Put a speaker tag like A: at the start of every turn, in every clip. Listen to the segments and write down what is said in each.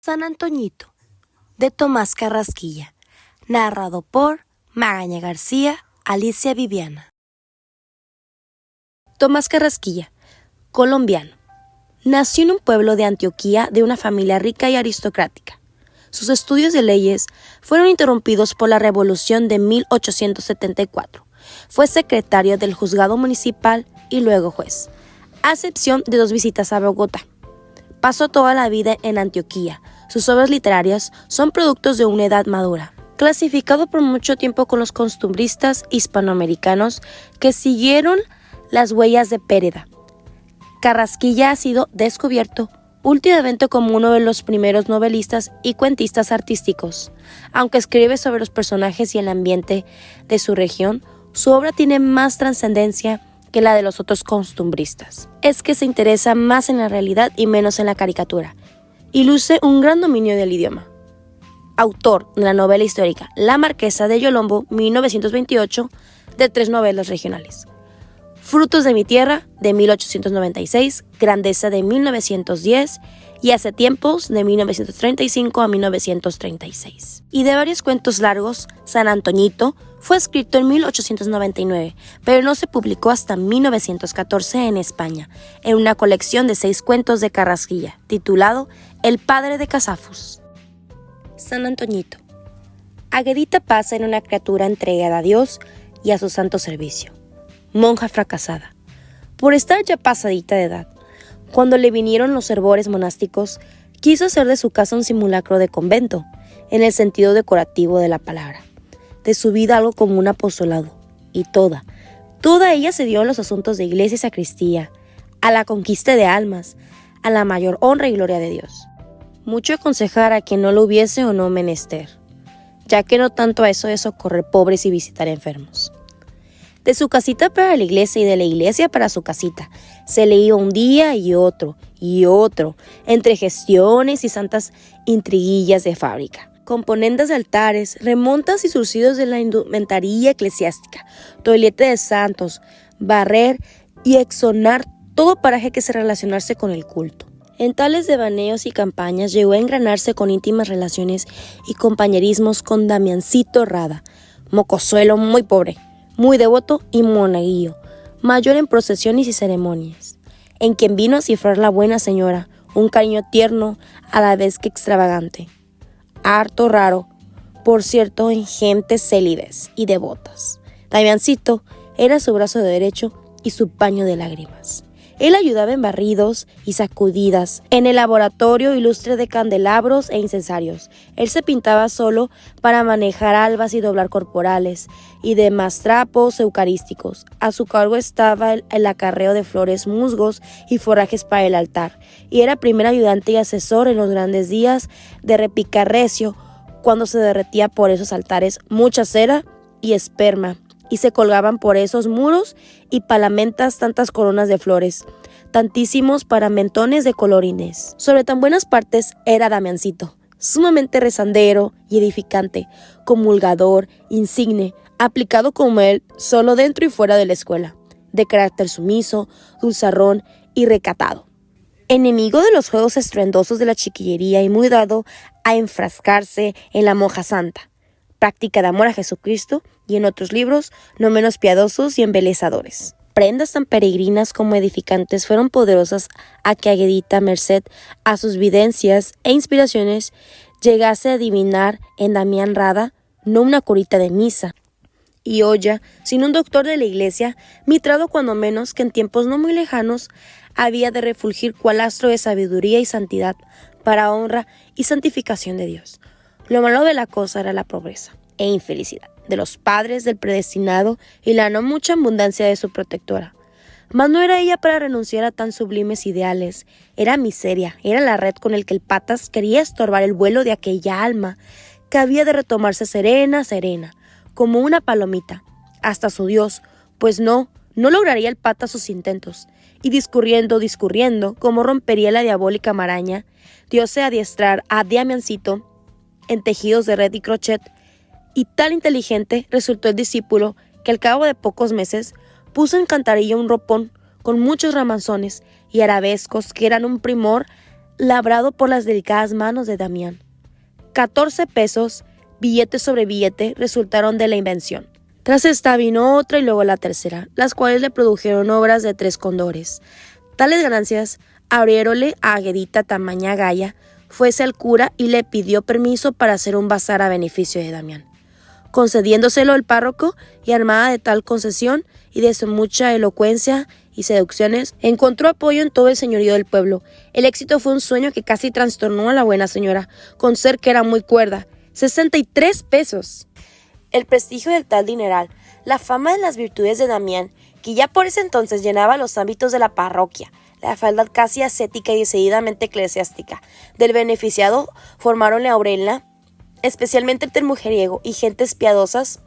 A: San Antoñito, de Tomás Carrasquilla, narrado por Magaña García, Alicia Viviana. Tomás Carrasquilla, colombiano. Nació en un pueblo de Antioquía de una familia rica y aristocrática. Sus estudios de leyes fueron interrumpidos por la Revolución de 1874. Fue secretario del juzgado municipal y luego juez, a excepción de 2 visitas a Bogotá. Pasó toda la vida en Antioquía. Sus obras literarias son productos de una edad madura. Clasificado por mucho tiempo con los costumbristas hispanoamericanos que siguieron las huellas de Péreda, Carrasquilla ha sido descubierto últimamente como uno de los primeros novelistas y cuentistas artísticos. Aunque escribe sobre los personajes y el ambiente de su región, su obra tiene más trascendencia que la de los otros costumbristas. Es que se interesa más en la realidad y menos en la caricatura, y luce un gran dominio del idioma. Autor de la novela histórica La Marquesa de Yolombo, 1928, de 3 novelas regionales. Frutos de mi tierra, de 1896, Grandeza, de 1910, y Hace tiempos, de 1935 a 1936. Y de varios cuentos largos, San Antoñito fue escrito en 1899, pero no se publicó hasta 1914 en España, en una colección de 6 cuentos de Carrasquilla, titulado El padre de Casafus. San Antoñito. Aguedita pasa en una criatura entregada a Dios y a su santo servicio. Monja fracasada, por estar ya pasadita de edad. Cuando le vinieron los hervores monásticos, quiso hacer de su casa un simulacro de convento, en el sentido decorativo de la palabra, de su vida algo como un apostolado, y toda ella se dio en los asuntos de iglesia y sacristía, a la conquista de almas, a la mayor honra y gloria de Dios. Mucho aconsejar a quien no lo hubiese o no menester, ya que no tanto a eso de socorrer pobres y visitar enfermos. De su casita para la iglesia y de la iglesia para su casita, se le iba un día y otro, entre gestiones y santas intriguillas de fábrica, componendas de altares, remontas y surcidos de la indumentaria eclesiástica, toilete de santos, barrer y exonar todo paraje que se relacionarse con el culto. En tales devaneos y campañas llegó a engranarse con íntimas relaciones y compañerismos con Damiancito Rada, mocosuelo muy pobre, muy devoto y monaguillo, mayor en procesiones y ceremonias, en quien vino a cifrar la buena señora un cariño tierno a la vez que extravagante, harto raro, por cierto, en gentes célibes y devotas. Damiancito era su brazo derecho y su paño de lágrimas. Él ayudaba en barridos y sacudidas, en el laboratorio ilustre de candelabros e incensarios. Él se pintaba solo para manejar albas y doblar corporales y demás trapos eucarísticos. A su cargo estaba el acarreo de flores, musgos y forrajes para el altar, y era primer ayudante y asesor en los grandes días de repicar recio, cuando se derretía por esos altares mucha cera y esperma, y se colgaban por esos muros y palamentas tantas coronas de flores, tantísimos paramentones de colorines. Sobre tan buenas partes era Damiancito, sumamente rezandero y edificante, comulgador, insigne, aplicado como él, solo dentro y fuera de la escuela, de carácter sumiso, dulzarrón y recatado. Enemigo de los juegos estruendosos de la chiquillería y muy dado a enfrascarse en la monja santa, práctica de amor a Jesucristo y en otros libros no menos piadosos y embelezadores. Prendas tan peregrinas como edificantes fueron poderosas a que Aguedita, merced a sus videncias e inspiraciones, llegase a adivinar en Damián Rada no una curita de misa y olla, sino un doctor de la iglesia, mitrado cuando menos que en tiempos no muy lejanos había de refulgir cual astro de sabiduría y santidad para honra y santificación de Dios. Lo malo de la cosa era la pobreza e infelicidad de los padres del predestinado y la no mucha abundancia de su protectora. Mas no era ella para renunciar a tan sublimes ideales. Era miseria, era la red con el que el patas quería estorbar el vuelo de aquella alma que había de retomarse serena, como una palomita, hasta su Dios, pues no lograría el patas sus intentos. Y discurriendo, como rompería la diabólica maraña, diose a adiestrar a Damiancito en tejidos de red y crochet, y tan inteligente resultó el discípulo que al cabo de pocos meses puso en cantarilla un ropón con muchos ramanzones y arabescos que eran un primor labrado por las delicadas manos de Damián. 14 pesos, billete sobre billete, resultaron de la invención. Tras esta vino otra y luego la tercera, las cuales le produjeron obras de 3 cóndores. Tales ganancias abriéronle a Aguedita tamaña galla, fuese al cura y le pidió permiso para hacer un bazar a beneficio de Damián. Concediéndoselo el párroco, y armada de tal concesión y de su mucha elocuencia y seducciones, encontró apoyo en todo el señorío del pueblo. El éxito fue un sueño que casi trastornó a la buena señora, con ser que era muy cuerda. 63 pesos. El prestigio del tal dineral, la fama de las virtudes de Damián, que ya por ese entonces llenaba los ámbitos de la parroquia, la fealdad casi ascética y decididamente eclesiástica del beneficiado, formaronle Aurela, especialmente entre el mujeriego y gentes piadosas.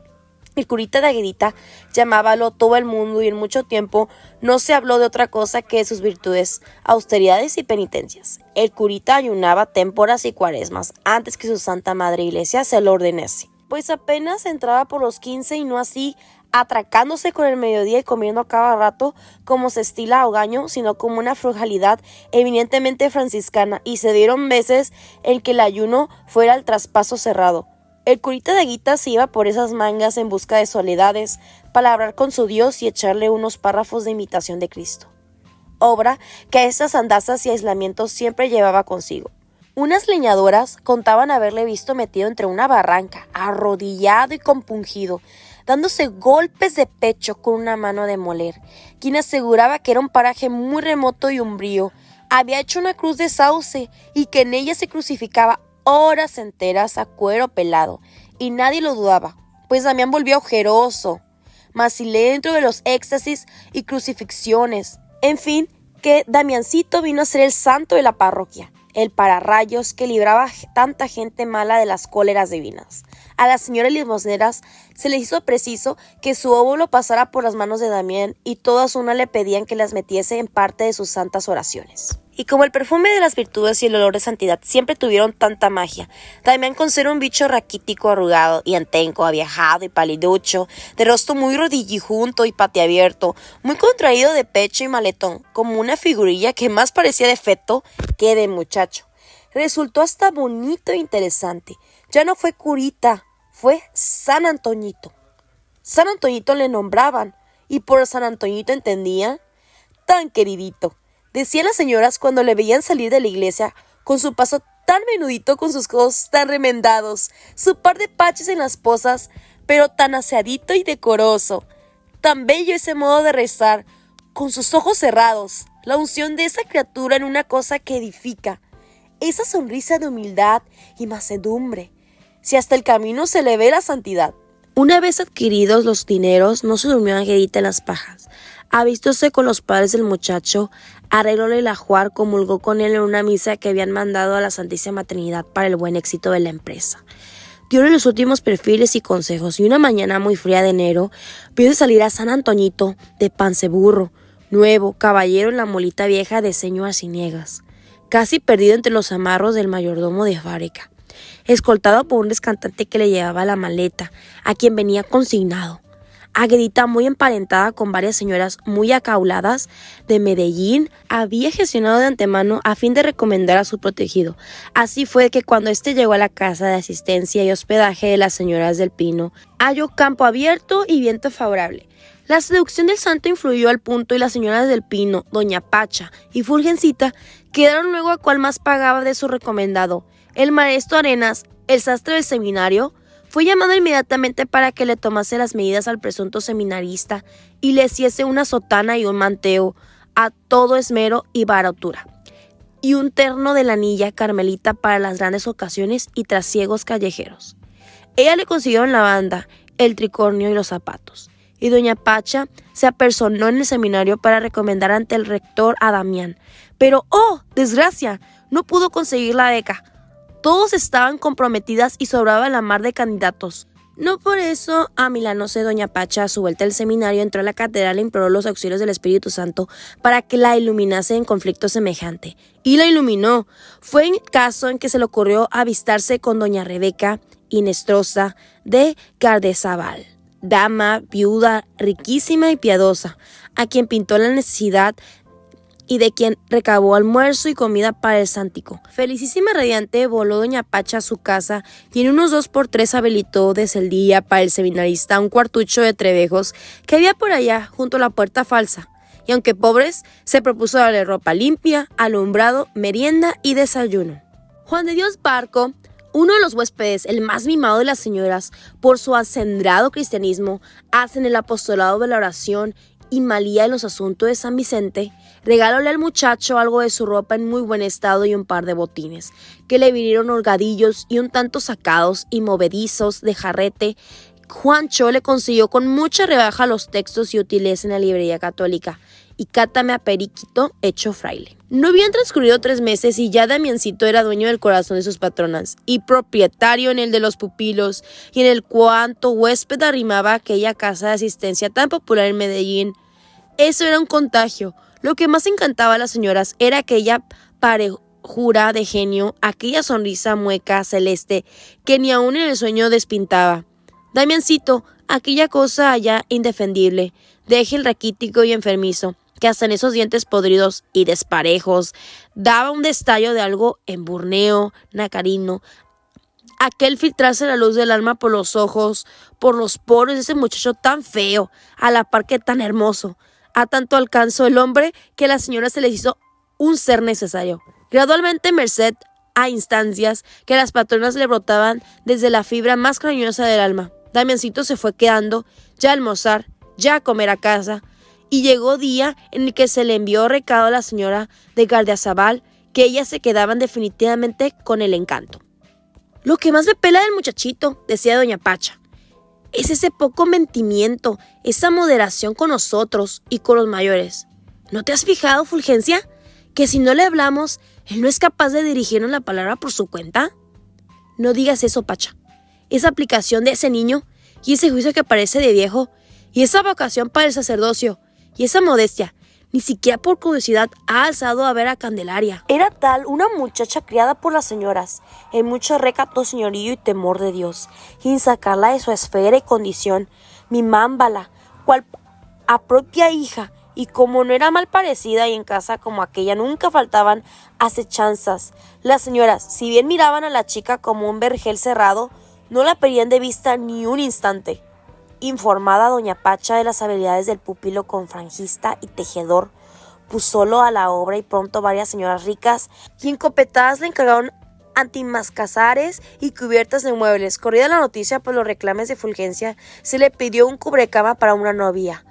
A: El curita de Aguedita llamábalo todo el mundo y en mucho tiempo no se habló de otra cosa que de sus virtudes, austeridades y penitencias. El curita ayunaba témporas y cuaresmas antes que su santa madre iglesia se lo ordenase, pues apenas entraba por los 15 y no así atracándose con el mediodía y comiendo a cada rato como se estila a hogaño, sino como una frugalidad eminentemente franciscana, y se dieron veces en que el ayuno fuera al traspaso cerrado. El curita de Aguedita se iba por esas mangas en busca de soledades, para hablar con su Dios y echarle unos párrafos de imitación de Cristo, obra que a estas andazas y aislamientos siempre llevaba consigo. Unas leñadoras contaban haberle visto metido entre una barranca, arrodillado y compungido, dándose golpes de pecho con una mano de moler, quien aseguraba que era un paraje muy remoto y umbrío. Había hecho una cruz de sauce y que en ella se crucificaba horas enteras a cuero pelado, y nadie lo dudaba, pues Damián volvió ojeroso, macilento de los éxtasis y crucifixiones. En fin, que Damiancito vino a ser el santo de la parroquia, el pararrayos que libraba tanta gente mala de las cóleras divinas. A las señoras limosneras se les hizo preciso que su óvulo pasara por las manos de Damián, y todas una le pedían que las metiese en parte de sus santas oraciones. Y como el perfume de las virtudes y el olor de santidad siempre tuvieron tanta magia, Damián, con ser un bicho raquítico, arrugado y antenco, aviajado y paliducho, de rostro muy rodillijunto y patiabierto, muy contraído de pecho y maletón, como una figurilla que más parecía de feto que de muchacho, resultó hasta bonito e interesante. Ya no fue curita, fue San Antoñito. San Antoñito le nombraban, y por San Antoñito entendían, tan queridito, decían las señoras cuando le veían salir de la iglesia, con su paso tan menudito, con sus codos tan remendados, su par de paches en las posas, pero tan aseadito y decoroso, tan bello ese modo de rezar, con sus ojos cerrados, la unción de esa criatura en una cosa que edifica, esa sonrisa de humildad y macedumbre, si hasta el camino se le ve la santidad. Una vez adquiridos los dineros, no se durmió Aguedita en las pajas. Avistóse con los padres del muchacho, arreglóle el ajuar, comulgó con él en una misa que habían mandado a la Santísima Trinidad para el buen éxito de la empresa. Dióle los últimos perfiles y consejos, y una mañana muy fría de enero vio salir a San Antoñito de panceburro, nuevo, caballero en la molita vieja de ceño arciniegas, casi perdido entre los amarros del mayordomo de fábrica, escoltado por un descantante que le llevaba la maleta, a quien venía consignado. Aguedita, muy emparentada con varias señoras muy acauladas de Medellín, había gestionado de antemano a fin de recomendar a su protegido. Así fue que cuando éste llegó a la casa de asistencia y hospedaje de las señoras del Pino, halló campo abierto y viento favorable. La seducción del santo influyó al punto, y las señoras del Pino, doña Pacha y Fulgencita, quedaron luego a cual más pagaba de su recomendado. El maestro Arenas, el sastre del seminario, fue llamado inmediatamente para que le tomase las medidas al presunto seminarista y le hiciese una sotana y un manteo a todo esmero y baratura, y un terno de lanilla carmelita para las grandes ocasiones y trasiegos callejeros. Ella le consiguió la banda, el tricornio y los zapatos, y doña Pacha se apersonó en el seminario para recomendar ante el rector a Damián. Pero, ¡oh, desgracia!, no pudo conseguir la beca. Todos estaban comprometidas y sobraba la mar de candidatos. No por eso amilanóse doña Pacha, a su vuelta al seminario, entró a la catedral e imploró los auxilios del Espíritu Santo para que la iluminase en conflicto semejante. Y la iluminó. Fue el caso en que se le ocurrió avistarse con doña Rebeca Inestrosa de Gardezábal, dama, viuda, riquísima y piadosa, a quien pintó la necesidad y de quien recabó almuerzo y comida para el Sántico. Felicísima radiante voló doña Pacha a su casa y en unos 2x3 habilitó desde el día para el seminarista un cuartucho de trebejos que había por allá junto a la puerta falsa. Y aunque pobres, se propuso darle ropa limpia, alumbrado, merienda y desayuno. Juan de Dios Barco, uno de los huéspedes, el más mimado de las señoras, por su acendrado cristianismo, hacen el apostolado de la oración y malía en los asuntos de San Vicente, regalóle al muchacho algo de su ropa en muy buen estado y un par de botines, que le vinieron holgadillos y un tanto sacados y movedizos de jarrete. Juancho le consiguió con mucha rebaja los textos y útiles en la librería católica, y cátame a periquito hecho fraile. No habían transcurrido 3 meses y ya Damiancito era dueño del corazón de sus patronas y propietario en el de los pupilos, y en el cuanto huésped arrimaba aquella casa de asistencia tan popular en Medellín. Eso era un contagio. Lo que más encantaba a las señoras era aquella parejura de genio, aquella sonrisa mueca celeste que ni aun en el sueño despintaba. Damiancito, aquella cosa allá indefendible, deje el raquítico y enfermizo, que hasta en esos dientes podridos y desparejos daba un destello de algo emburneo, nacarino. Aquel filtrarse la luz del alma por los ojos, por los poros de ese muchacho tan feo, a la par que tan hermoso. A tanto alcanzó el hombre que a la señora se les hizo un ser necesario. Gradualmente, merced a instancias que las patronas le brotaban desde la fibra más cariñosa del alma, Damiancito se fue quedando, ya a almorzar, ya a comer a casa, y llegó día en el que se le envió recado a la señora de Gardiazabal que ellas se quedaban definitivamente con el encanto. Lo que más me pela del muchachito, decía doña Pacha, es ese poco mentimiento, esa moderación con nosotros y con los mayores. ¿No te has fijado, Fulgencia, que si no le hablamos, él no es capaz de dirigirnos la palabra por su cuenta? No digas eso, Pacha. Esa aplicación de ese niño y ese juicio que parece de viejo y esa vocación para el sacerdocio y esa modestia, ni siquiera por curiosidad ha alzado a ver a Candelaria. Era tal una muchacha criada por las señoras, en mucho recato, señorío y temor de Dios, sin sacarla de su esfera y condición, mimámbala, cual a propia hija, y como no era mal parecida y en casa como aquella nunca faltaban acechanzas. Las señoras, si bien miraban a la chica como un vergel cerrado, no la perdían de vista ni un instante. Informada doña Pacha de las habilidades del pupilo con franjista y tejedor, púsolo a la obra y pronto varias señoras ricas y encopetadas le encargaron antimascazares y cubiertas de muebles. Corrida la noticia por los reclames de Fulgencia, se le pidió un cubrecama para una novia.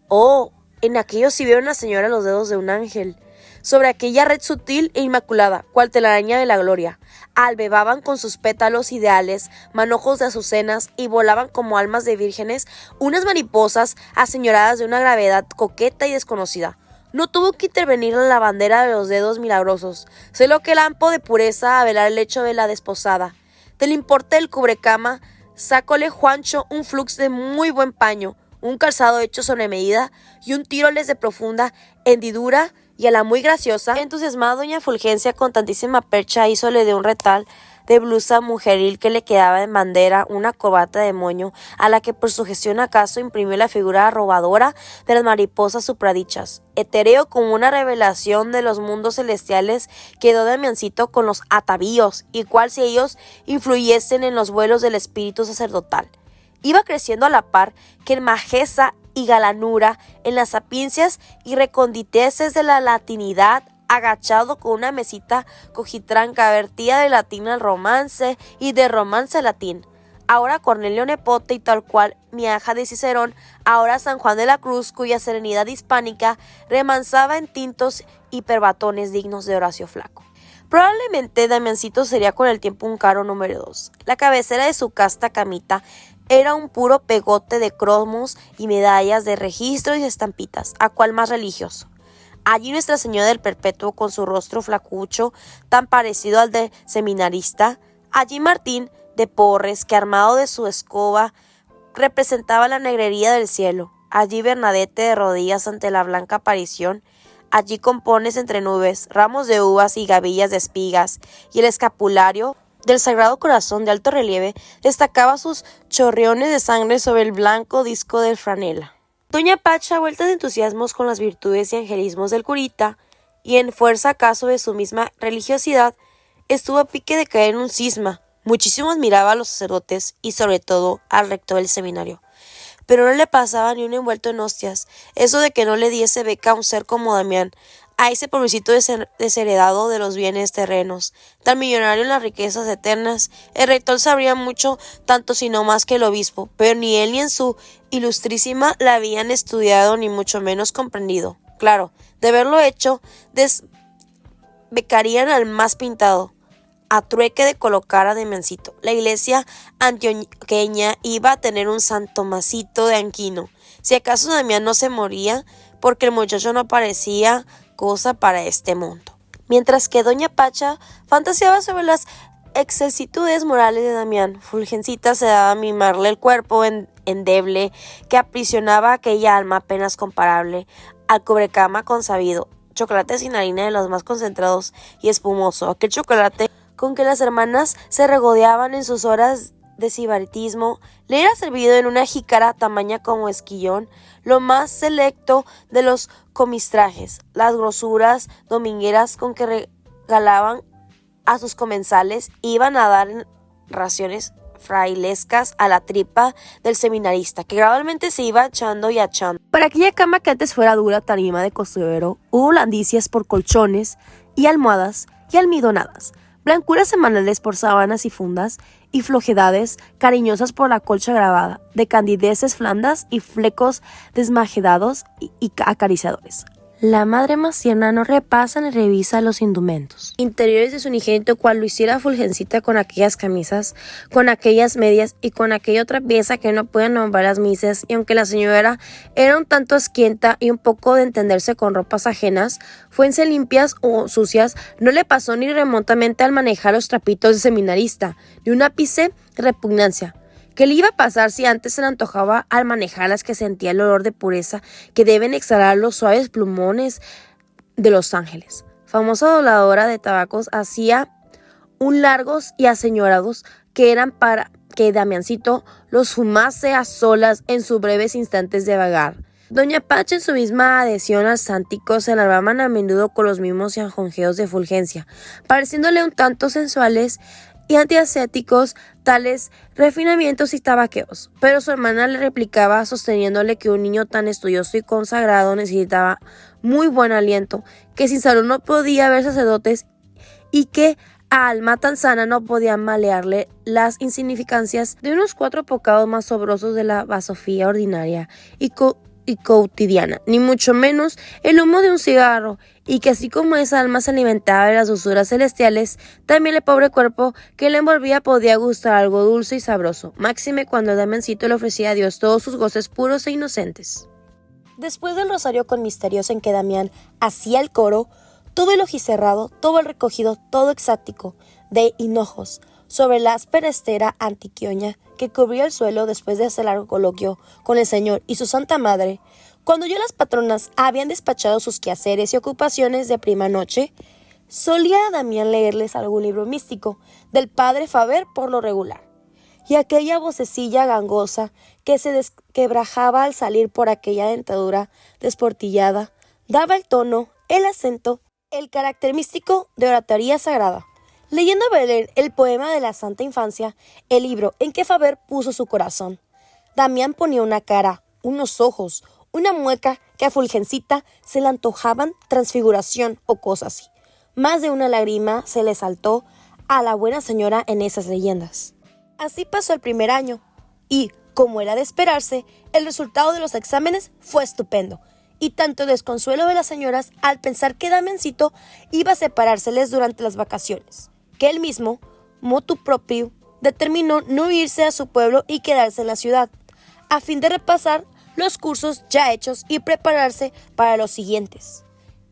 A: ¡Oh! En aquello sí vieron a la señora los dedos de un ángel. Sobre aquella red sutil e inmaculada, cual telaraña de la gloria, albebaban con sus pétalos ideales, manojos de azucenas y volaban como almas de vírgenes unas mariposas aseñoradas de una gravedad coqueta y desconocida. No tuvo que intervenir la lavandera de los dedos milagrosos, solo que el ampo de pureza a velar el lecho de la desposada. Del importe del cubrecama, sacóle Juancho un flux de muy buen paño, un calzado hecho sobre medida y un tiroles de profunda hendidura, y a la muy graciosa, entusiasmada doña Fulgencia con tantísima percha hízole de un retal de blusa mujeril que le quedaba en bandera una corbata de moño, a la que por sugestión acaso imprimió la figura arrobadora de las mariposas supradichas. Etéreo como una revelación de los mundos celestiales quedó Damiancito con los atavíos, y cual si ellos influyesen en los vuelos del espíritu sacerdotal. Iba creciendo a la par que en majeza y galanura, en las sapiencias y reconditeces de la latinidad, agachado con una mesita cojitranca, vertía de latín al romance y de romance al latín. Ahora Cornelio Nepote y tal cual Miaja de Cicerón, ahora San Juan de la Cruz, cuya serenidad hispánica remansaba en tintos hiperbatones dignos de Horacio Flaco. Probablemente Damiancito sería con el tiempo un caro número 2. La cabecera de su casta camita era un puro pegote de cromos y medallas de registros y estampitas, a cual más religioso. Allí Nuestra Señora del Perpetuo con su rostro flacucho, tan parecido al de seminarista. Allí Martín de Porres, que armado de su escoba representaba la negrería del cielo. Allí Bernadette de rodillas ante la blanca aparición. Allí compones entre nubes, ramos de uvas y gavillas de espigas, y el escapulario del Sagrado Corazón de alto relieve destacaba sus chorreones de sangre sobre el blanco disco de franela. Doña Pacha, vuelta de entusiasmos con las virtudes y angelismos del curita, y en fuerza acaso de su misma religiosidad, estuvo a pique de caer en un cisma. Muchísimo admiraba a los sacerdotes y sobre todo al rector del seminario. Pero no le pasaba ni un envuelto en hostias, eso de que no le diese beca a un ser como Damián, a ese pobrecito desheredado de los bienes terrenos, tan millonario en las riquezas eternas. El rector sabría mucho, tanto si no más que el obispo, pero ni él ni en su ilustrísima la habían estudiado ni mucho menos comprendido. Claro, de haberlo hecho, desbecarían al más pintado, a trueque de colocar a Damiancito. La iglesia antioqueña iba a tener un San Tomasito de Aquino. Si acaso Damián no se moría, porque el muchacho no parecía cosa para este mundo. Mientras que doña Pacha fantaseaba sobre las excelsitudes morales de Damián, Fulgencita se daba a mimarle el cuerpo endeble que aprisionaba aquella alma apenas comparable al cubrecama consabido, chocolate sin harina de los más concentrados y espumoso, aquel chocolate con que las hermanas se regodeaban en sus horas de sibaritismo, le era servido en una jícara tamaña como esquillón, lo más selecto de los comistrajes, las grosuras domingueras con que regalaban a sus comensales iban a dar en raciones frailescas a la tripa del seminarista, que gradualmente se iba echando y achando. Para aquella cama que antes fuera dura tarima de costurero, hubo blandicias por colchones y almohadas y almidonadas, blancuras semanales por sábanas y fundas, y flojedades cariñosas por la colcha grabada, de candideces flandas y flecos desmajedados y acariciadores. La madre Maciana no repasa ni revisa los indumentos interiores de su unigénito, cual lo hiciera Fulgencita con aquellas camisas, con aquellas medias y con aquella otra pieza que no pueden nombrar las misas, y aunque la señora era un tanto asquienta y un poco de entenderse con ropas ajenas, fuense limpias o sucias, no le pasó ni remotamente al manejar los trapitos de seminarista, ni un ápice de repugnancia. ¿Qué le iba a pasar si antes se le antojaba al manejarlas que sentía el olor de pureza que deben exhalar los suaves plumones de los ángeles? Famosa dobladora de tabacos, hacía un largos y aseñorados que eran para que Damiancito los fumase a solas en sus breves instantes de vagar. Doña Pacha, en su misma adhesión al sántico, se alarmaban a menudo con los mismos y ajonjeos de Fulgencia, pareciéndole un tanto sensuales y antiascéticos tales refinamientos y tabaqueos, pero su hermana le replicaba sosteniéndole que un niño tan estudioso y consagrado necesitaba muy buen aliento, que sin salud no podía haber sacerdotes y que a alma tan sana no podía malearle las insignificancias de unos 4 bocados más sobrosos de la basofía ordinaria y cotidiana, ni mucho menos el humo de un cigarro, y que así como esa alma se alimentaba de las dulzuras celestiales, también el pobre cuerpo que le envolvía podía gustar algo dulce y sabroso, máxime cuando el Damiancito le ofrecía a Dios todos sus goces puros e inocentes. Después del rosario con misterios en que Damián hacía el coro, todo el ojicerrado, todo el recogido, todo exático de hinojos, sobre la áspera estera antiquioña que cubría el suelo después de hacer largo coloquio con el Señor y su Santa Madre, cuando ya las patronas habían despachado sus quehaceres y ocupaciones de prima noche, solía Damián leerles algún libro místico del padre Faber por lo regular, y aquella vocecilla gangosa que se desquebrajaba al salir por aquella dentadura desportillada daba el tono, el acento, el carácter místico de oratoria sagrada. Leyendo a Belén el poema de la Santa Infancia, el libro en que Faber puso su corazón, Damián ponía una cara, unos ojos, una mueca que a Fulgencita se le antojaban transfiguración o cosa así. Más de una lágrima se le saltó a la buena señora en esas leyendas. Así pasó el primer año y, como era de esperarse, el resultado de los exámenes fue estupendo. Y tanto desconsuelo de las señoras al pensar que Damiancito iba a separárseles durante las vacaciones, que él mismo, motu proprio, determinó no irse a su pueblo y quedarse en la ciudad, a fin de repasar los cursos ya hechos y prepararse para los siguientes.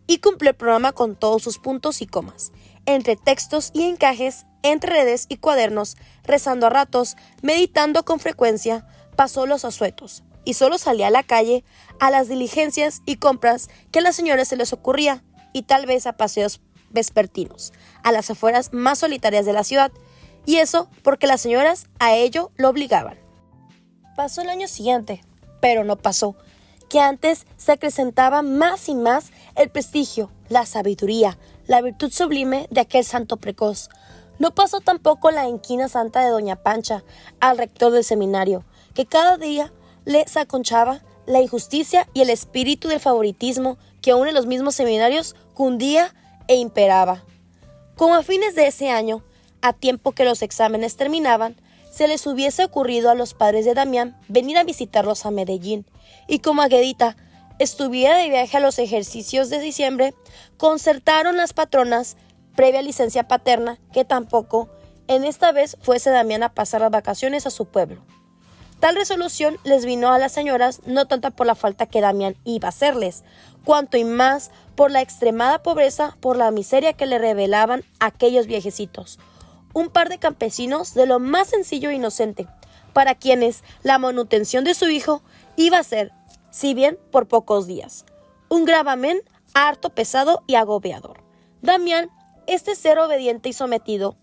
A: Y cumplió el programa con todos sus puntos y comas, entre textos y encajes, entre redes y cuadernos, rezando a ratos, meditando con frecuencia, pasó los asuetos, y solo salía a la calle a las diligencias y compras que a las señoras se les ocurría, y tal vez a paseos vespertinos, a las afueras más solitarias de la ciudad, y eso porque las señoras a ello lo obligaban. Pasó el año siguiente, pero no pasó, que antes se acrecentaba más y más el prestigio, la sabiduría, la virtud sublime de aquel santo precoz. No pasó tampoco la inquina santa de doña Pancha al rector del seminario, que cada día le saconchaba la injusticia y el espíritu del favoritismo que aún en los mismos seminarios cundía e imperaba. Como a fines de ese año, a tiempo que los exámenes terminaban, se les hubiese ocurrido a los padres de Damián venir a visitarlos a Medellín, y como Aguedita estuviera de viaje a los ejercicios de diciembre, concertaron las patronas, previa licencia paterna, que tampoco en esta vez fuese Damián a pasar las vacaciones a su pueblo. Tal resolución les vino a las señoras no tanto por la falta que Damián iba a hacerles, cuanto y más por la extremada pobreza, por la miseria que le revelaban aquellos viejecitos. Un par de campesinos de lo más sencillo e inocente, para quienes la manutención de su hijo iba a ser, si bien por pocos días, un gravamen harto pesado y agobiador. Damián, este ser obediente y sometido,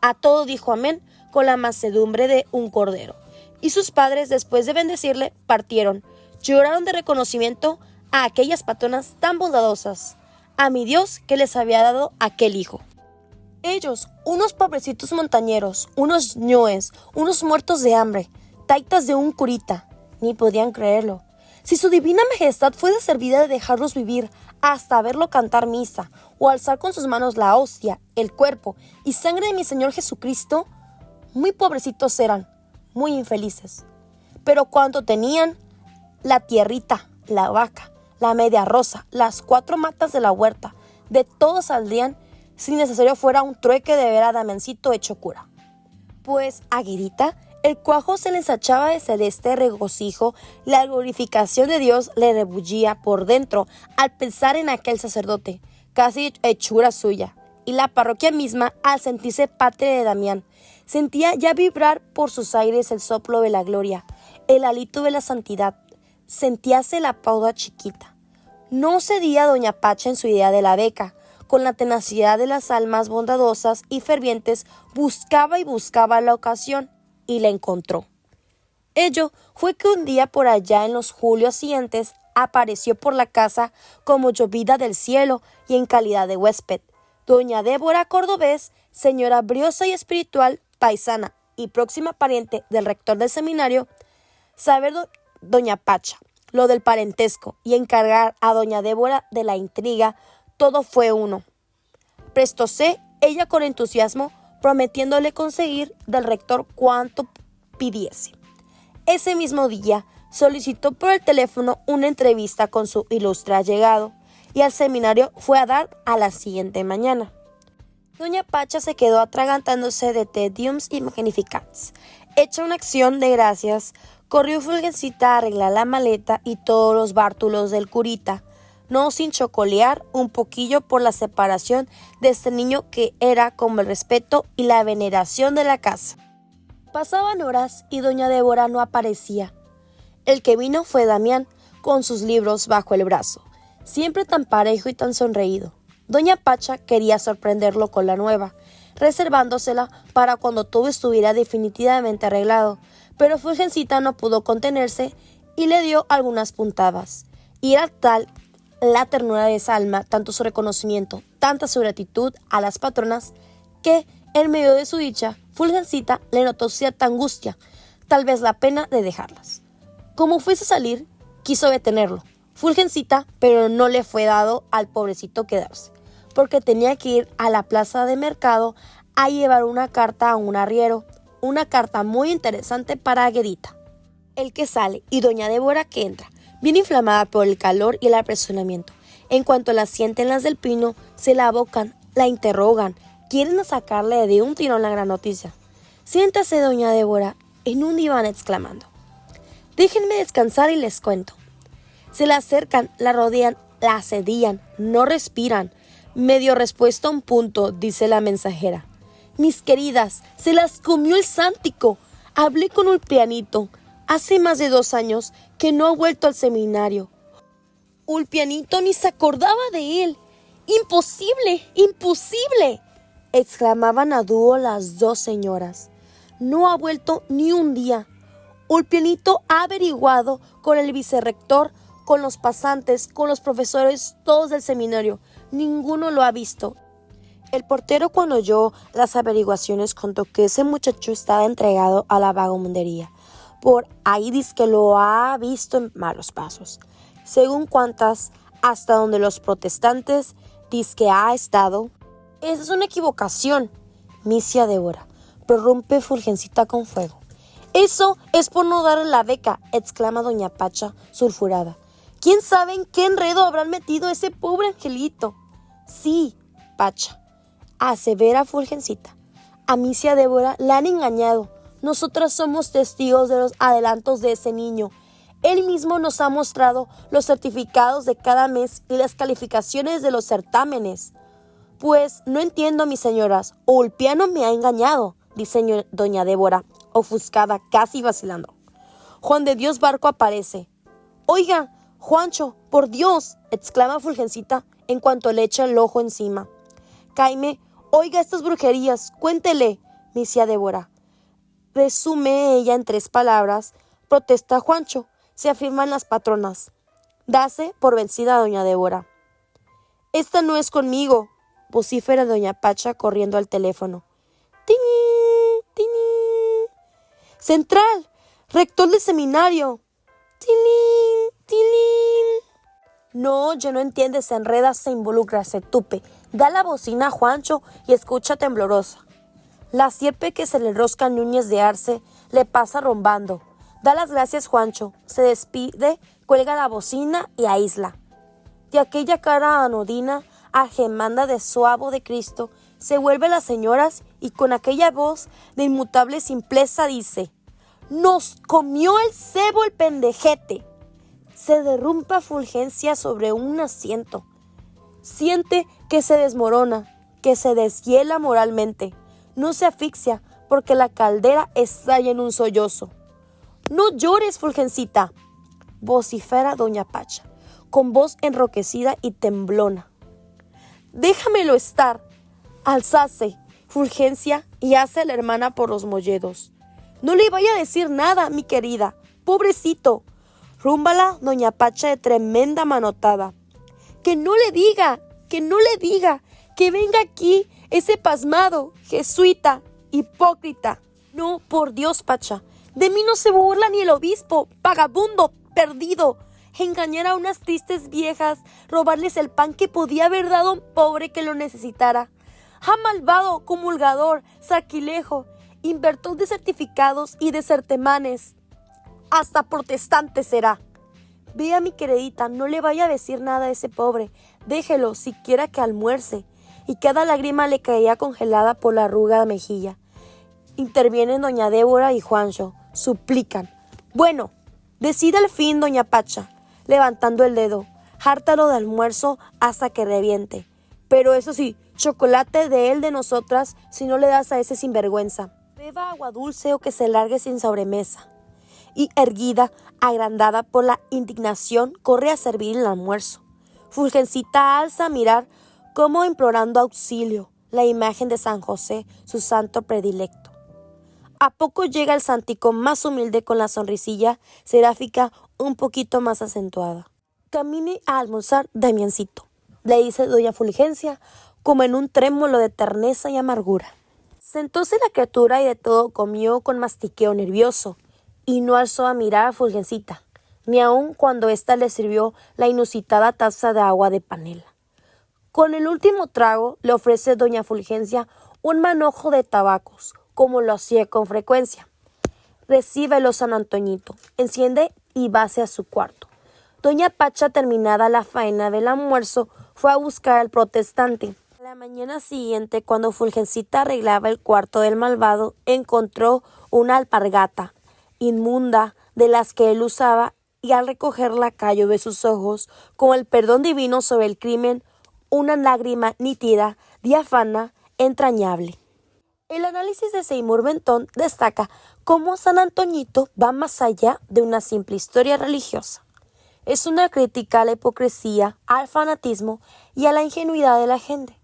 A: a todo dijo amén con la mansedumbre de un cordero. Y sus padres, después de bendecirle, partieron. Lloraron de reconocimiento a aquellas patronas tan bondadosas, a mi Dios que les había dado aquel hijo. Ellos, unos pobrecitos montañeros, unos ñoes, unos muertos de hambre, taitas de un curita, ni podían creerlo. Si su divina majestad fuese servida de dejarlos vivir hasta verlo cantar misa, o alzar con sus manos la hostia, el cuerpo y sangre de mi Señor Jesucristo, muy pobrecitos eran, muy infelices. Pero cuando tenían la tierrita, la vaca, la media rosa, las 4 matas de la huerta, de todos saldrían, si necesario fuera un trueque de ver a Damiancito hecho cura. Pues a Aguedita el cuajo se le ensachaba de celeste regocijo, la glorificación de Dios le rebullía por dentro al pensar en aquel sacerdote, casi hechura suya, y la parroquia misma, al sentirse patria de Damián, sentía ya vibrar por sus aires el soplo de la gloria, el hálito de la santidad, sentíase la pauda chiquita. No cedía doña Pacha en su idea de la beca. Con la tenacidad de las almas bondadosas y fervientes, buscaba y buscaba la ocasión, y la encontró. Ello fue que un día por allá en los julios siguientes apareció por la casa como llovida del cielo y en calidad de huésped, doña Débora Cordobés, señora briosa y espiritual, paisana y próxima pariente del rector del seminario. Saber doña Pacha lo del parentesco y encargar a doña Débora de la intriga, todo fue uno. Prestóse ella con entusiasmo, prometiéndole conseguir del rector cuanto pidiese. Ese mismo día solicitó por el teléfono una entrevista con su ilustre allegado, y al seminario fue a dar a la siguiente mañana. Doña Pacha se quedó atragantándose de Te Deums y Magnificats. Hecha una acción de gracias, corrió Fulgencita a arreglar la maleta y todos los bártulos del curita, no sin chocolear un poquillo por la separación de este niño que era como el respeto y la veneración de la casa. Pasaban horas y doña Débora no aparecía. El que vino fue Damián, con sus libros bajo el brazo, siempre tan parejo y tan sonreído. Doña Pacha quería sorprenderlo con la nueva, reservándosela para cuando todo estuviera definitivamente arreglado, pero Fulgencita no pudo contenerse y le dio algunas puntadas. Y era tal la ternura de esa alma, tanto su reconocimiento, tanta su gratitud a las patronas, que, en medio de su dicha, Fulgencita le notó cierta angustia, tal vez la pena de dejarlas. Como fuese a salir, quiso detenerlo, Fulgencita, pero no le fue dado al pobrecito quedarse, porque tenía que ir a la plaza de mercado a llevar una carta a un arriero, una carta muy interesante para Aguedita. El que sale y doña Débora que entra, bien inflamada por el calor y el apresuramiento. En cuanto la sienten las del pino, se la abocan, la interrogan, quieren sacarle de un tirón la gran noticia. Siéntase doña Débora en un diván exclamando: déjenme descansar y les cuento. Se la acercan, la rodean, la asedian, no respiran. Medio respuesta a un punto, dice la mensajera: mis queridas, se las comió el sántico. Hablé con Ulpianito. Hace más de 2 años que no ha vuelto al seminario. Ulpianito ni se acordaba de él. ¡Imposible! ¡Imposible!, exclamaban a dúo las 2 señoras. No ha vuelto ni un día. Ulpianito ha averiguado con el vicerrector con los pasantes, con los profesores, todos del seminario. Ninguno lo ha visto. El portero, cuando oyó las averiguaciones, contó que ese muchacho estaba entregado a la vagabundería. Por ahí dice que lo ha visto en malos pasos. Según cuentas, hasta donde los protestantes dice que ha estado. Esa es una equivocación, misia Débora, prorrumpe Fulgencita con fuego. Eso es por no darle la beca, exclama doña Pacha, sulfurada. ¿Quién sabe en qué enredo habrán metido ese pobre angelito? Sí, Pacha, asevera Fulgencita. A misia Débora la han engañado. Nosotras somos testigos de los adelantos de ese niño. Él mismo nos ha mostrado los certificados de cada mes y las calificaciones de los certámenes. Pues no entiendo, mis señoras, o el piano me ha engañado, dice doña Débora, ofuscada, casi vacilando. Juan de Dios Barco aparece. Oiga, Juancho, por Dios, exclama Fulgencita en cuanto le echa el ojo encima. Jaime, oiga estas brujerías, cuéntele, misia Débora. Resume ella en 3 palabras, protesta Juancho, se afirman las patronas. Dase por vencida doña Débora. Esta no es conmigo, vocifera doña Pacha corriendo al teléfono. ¡Tinín! ¡Tinín! ¡Central! ¡Rector del seminario! ¡Tilín! ¡Tilín! No, yo no entiende, se enreda, se involucra, se tupe. Da la bocina a Juancho y escucha temblorosa. La sierpe que se le enrosca en Núñez de Arce le pasa rombando. Da las gracias Juancho, se despide, cuelga la bocina y aísla. De aquella cara anodina, agemanda de suavo de Cristo, se vuelve las señoras y con aquella voz de inmutable simpleza dice: ¡Nos comió el cebo el pendejete! Se derrumba Fulgencia sobre un asiento. Siente que se desmorona, que se deshiela moralmente. No se asfixia porque la caldera estalla en un sollozo. ¡No llores, Fulgencita!, vocifera doña Pacha, con voz enroquecida y temblona. Déjamelo estar. Alzase Fulgencia y hace a la hermana por los molledos. No le vaya a decir nada, mi querida. Pobrecito. Rúmbala doña Pacha de tremenda manotada. Que no le diga, que venga aquí ese pasmado, jesuita, hipócrita. No, por Dios, Pacha, de mí no se burla ni el obispo, vagabundo, perdido. Engañar a unas tristes viejas, robarles el pan que podía haber dado a un pobre que lo necesitara. ¡Ah, malvado, comulgador, sacrilejo, inventor de certificados y de certemanes! Hasta protestante será. Vea, mi queridita, no le vaya a decir nada a ese pobre. Déjelo, siquiera que almuerce. Y cada lágrima le caía congelada por la arrugada mejilla. Intervienen doña Débora y Juancho. Suplican. Bueno, decida al fin, doña Pacha, levantando el dedo. Hártalo de almuerzo hasta que reviente. Pero eso sí, chocolate de él de nosotras si no le das a ese sinvergüenza. Beba agua dulce o que se largue sin sobremesa. Y erguida, agrandada por la indignación, corre a servir el almuerzo. Fulgencita alza a mirar, como implorando auxilio, la imagen de San José, su santo predilecto. A poco llega el santico más humilde con la sonrisilla seráfica un poquito más acentuada. Camine a almorzar, Damiancito, le dice doña Fulgencia, como en un trémolo de terneza y amargura. Sentóse la criatura y de todo comió con mastiqueo nervioso, y no alzó a mirar a Fulgencita, ni aun cuando ésta le sirvió la inusitada taza de agua de panela. Con el último trago le ofrece doña Fulgencia un manojo de tabacos, como lo hacía con frecuencia. Recíbelo, San Antoñito, enciende y vase a su cuarto. Doña Pacha, terminada la faena del almuerzo, fue a buscar al protestante. A la mañana siguiente, cuando Fulgencita arreglaba el cuarto del malvado, encontró una alpargata inmunda de las que él usaba, y al recogerla cayó de sus ojos, con el perdón divino sobre el crimen, una lágrima nítida, diáfana, entrañable. El análisis de Seymour Benton destaca cómo San Antoñito va más allá de una simple historia religiosa. Es una crítica a la hipocresía, al fanatismo y a la ingenuidad de la gente.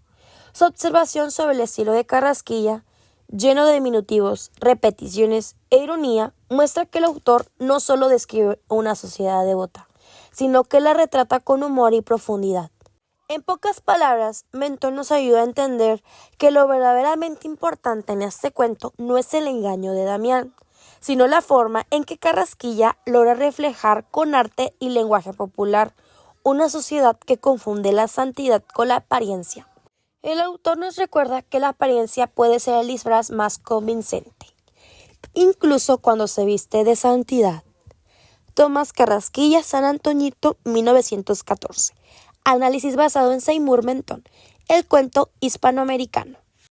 A: Su observación sobre el estilo de Carrasquilla, lleno de diminutivos, repeticiones e ironía, muestra que el autor no solo describe una sociedad devota, sino que la retrata con humor y profundidad. En pocas palabras, Mentón nos ayuda a entender que lo verdaderamente importante en este cuento no es el engaño de Damián, sino la forma en que Carrasquilla logra reflejar con arte y lenguaje popular una sociedad que confunde la santidad con la apariencia. El autor nos recuerda que la apariencia puede ser el disfraz más convincente, incluso cuando se viste de santidad. Tomás Carrasquilla, San Antoñito, 1914. Análisis basado en Seymour Mentón, el cuento hispanoamericano.